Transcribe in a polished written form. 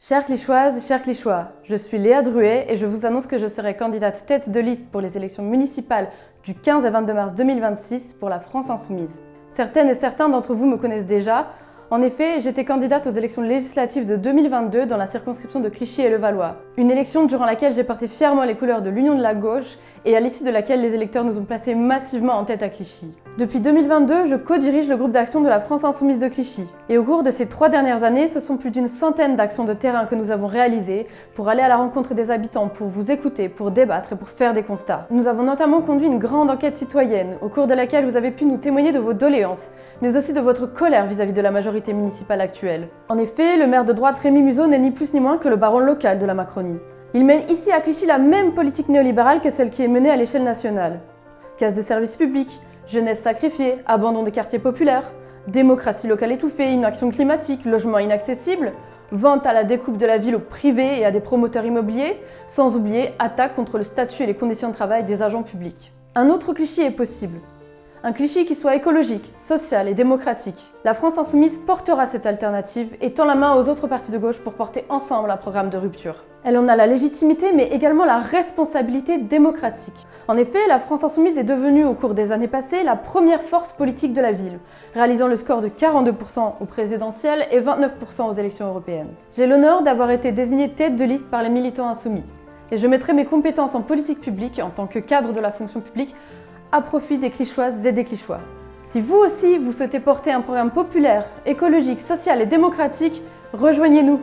Chères Clichéoises, chers Clichéois, je suis Léa Druet et je vous annonce que je serai candidate tête de liste pour les élections municipales du 15 et 22 mars 2026 pour la France Insoumise. Certaines et certains d'entre vous me connaissent déjà. En effet, j'étais candidate aux élections législatives de 2022 dans la circonscription de Clichy et Levallois. Une élection durant laquelle j'ai porté fièrement les couleurs de l'Union de la gauche et à l'issue de laquelle les électeurs nous ont placés massivement en tête à Clichy. Depuis 2022, je co-dirige le groupe d'action de la France Insoumise de Clichy. Et au cours de ces 3 dernières années, ce sont plus d'une centaine d'actions de terrain que nous avons réalisées pour aller à la rencontre des habitants, pour vous écouter, pour débattre et pour faire des constats. Nous avons notamment conduit une grande enquête citoyenne, au cours de laquelle vous avez pu nous témoigner de vos doléances, mais aussi de votre colère vis-à-vis de la majorité municipale actuelle. En effet, le maire de droite Rémi Muzo n'est ni plus ni moins que le baron local de la Macronie. Il mène ici à Clichy la même politique néolibérale que celle qui est menée à l'échelle nationale. Casse de services publics, jeunesse sacrifiée, abandon des quartiers populaires, démocratie locale étouffée, inaction climatique, logement inaccessible, vente à la découpe de la ville au privé et à des promoteurs immobiliers, sans oublier attaque contre le statut et les conditions de travail des agents publics. Un autre Clichy est possible. Un Clichy qui soit écologique, social et démocratique. La France Insoumise portera cette alternative et tend la main aux autres partis de gauche pour porter ensemble un programme de rupture. Elle en a la légitimité mais également la responsabilité démocratique. En effet, la France Insoumise est devenue au cours des années passées la première force politique de la ville, réalisant le score de 42% aux présidentielles et 29% aux élections européennes. J'ai l'honneur d'avoir été désignée tête de liste par les militants insoumis. Et je mettrai mes compétences en politique publique en tant que cadre de la fonction publique à profit des Clichéoises et des Clichéois. Si vous aussi, vous souhaitez porter un programme populaire, écologique, social et démocratique, rejoignez-nous.